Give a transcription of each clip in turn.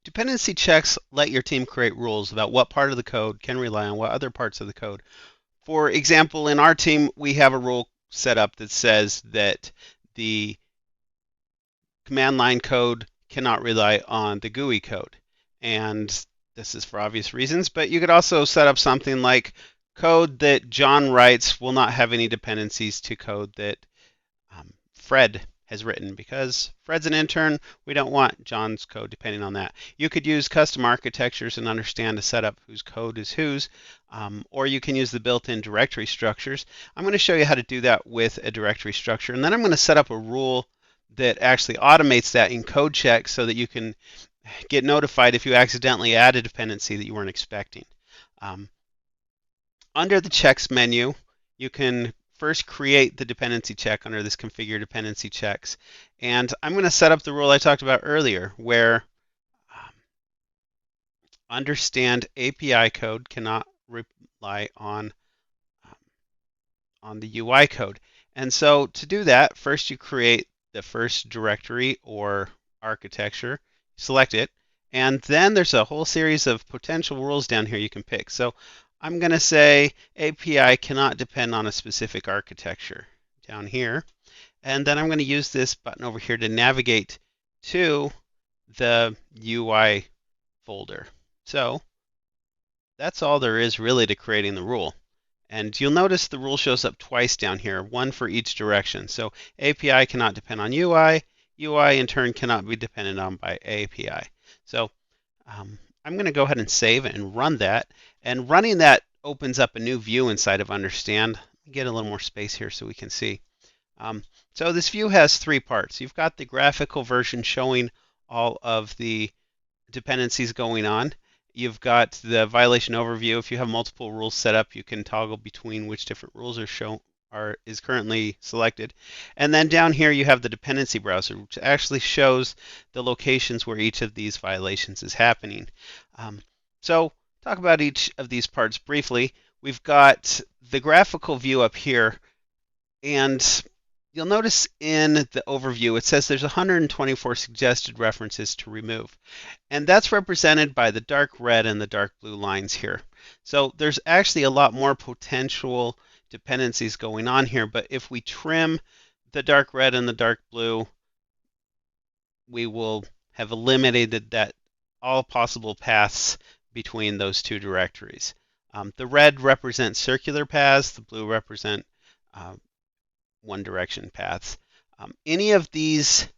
Dependency checks let your team create rules about what part of the code can rely on what other parts of the code. For example, in our team, we have a rule set up that says that the command line code cannot rely on the GUI code. And this is for obvious reasons, but you could also set up something like code that John writes will not have any dependencies to code that Fred has written, because Fred's an intern. We don't want John's code depending on that. You could use custom architectures and understand to set up whose code is whose, or you can use the built-in directory structures. I'm going to show you how to do that with a directory structure, and then I'm going to set up a rule that actually automates that in code check so that you can get notified if you accidentally add a dependency that you weren't expecting. Under the checks menu, you can first create the dependency check under this configure dependency checks. And I'm going to set up the rule I talked about earlier, where understand API code cannot rely on the UI code. And so to do that, first you create the first directory or architecture, select it, and then there's a whole series of potential rules down here you can pick. So I'm going to say API cannot depend on a specific architecture down here. And then I'm going to use this button over here to navigate to the UI folder. So that's all there is really to creating the rule. And you'll notice the rule shows up twice down here, one for each direction. So API cannot depend on UI. UI in turn cannot be depended on by API. So I'm going to go ahead and save and run that. And running that opens up a new view inside of Understand. Get a little more space here so we can see. So this view has three parts. You've got the graphical version showing all of the dependencies going on. You've got the violation overview. If you have multiple rules set up, you can toggle between which different rules is currently selected. And then down here you have the dependency browser, which actually shows the locations where each of these violations is happening. So talk about each of these parts briefly. We've got the graphical view up here, and you'll notice in the overview it says there's 124 suggested references to remove. And that's represented by the dark red and the dark blue lines here. So there's actually a lot more potential dependencies going on here, but if we trim the dark red and the dark blue, we will have eliminated that all possible paths between those two directories. The red represents circular paths, the blue represent one direction paths. Any of these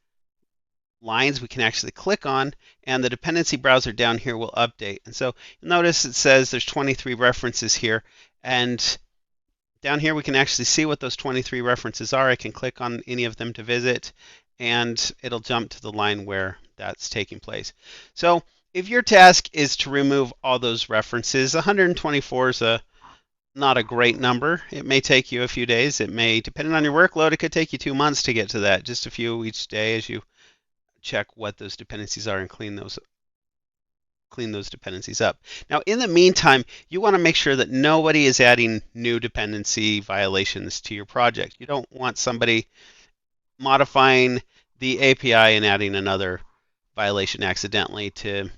lines we can actually click on, and the dependency browser down here will update. And so you'll notice it says there's 23 references here, and down here we can actually see what those 23 references are. I can click on any of them to visit, and it'll jump to the line where that's taking place. So if your task is to remove all those references, 124 is not a great number. It may take you a few days. It may, depending on your workload, it could take you 2 months to get to that, just a few each day as you check what those dependencies are and clean those dependencies up. Now, in the meantime, you want to make sure that nobody is adding new dependency violations to your project. You don't want somebody modifying the API and adding another violation accidentally to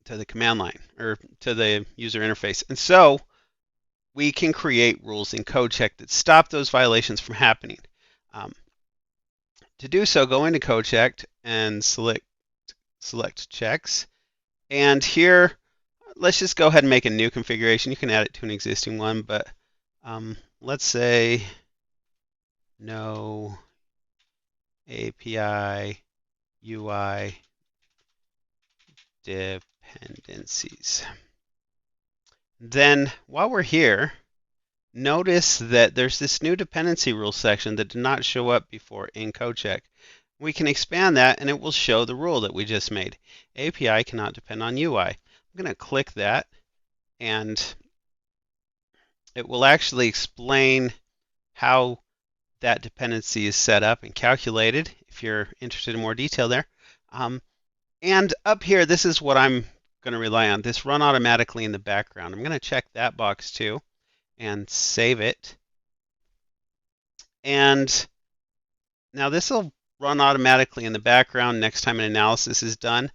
the command line or to the user interface. And so we can create rules in CodeCheck that stop those violations from happening. To do so, go into CodeCheck and select checks. And here, let's just go ahead and make a new configuration. You can add it to an existing one, but let's say no API UI dependencies. Then while we're here, notice that there's this new dependency rule section that did not show up before in CodeCheck. We can expand that and it will show the rule that we just made. API cannot depend on UI. I'm going to click that and it will actually explain how that dependency is set up and calculated if you're interested in more detail there. And up here, this is what I'm going to rely on, this run automatically in the background. I'm going to check that box too and save it. And now this will run automatically in the background next time an analysis is done.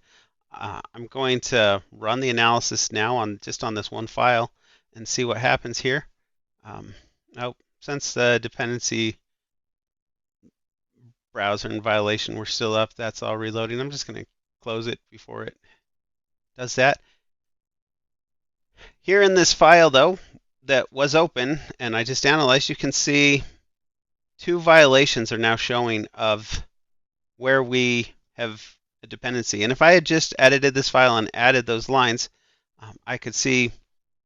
I'm going to run the analysis now on just on this one file and see what happens here. Oh, since the dependency browser and violation were still up, that's all reloading. I'm just going to close it before it does that. Here in this file, though, that was open and I just analyzed, you can see 2 violations are now showing of where we have a dependency. And if I had just edited this file and added those lines, I could see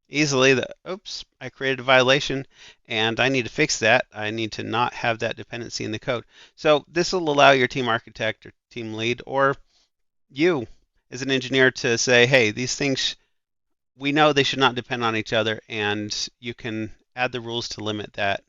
easily that, oops, I created a violation and I need to fix that. I need to not have that dependency in the code. So this will allow your team architect or team lead or you as an engineer to say, hey, these things, we know they should not depend on each other, and you can add the rules to limit that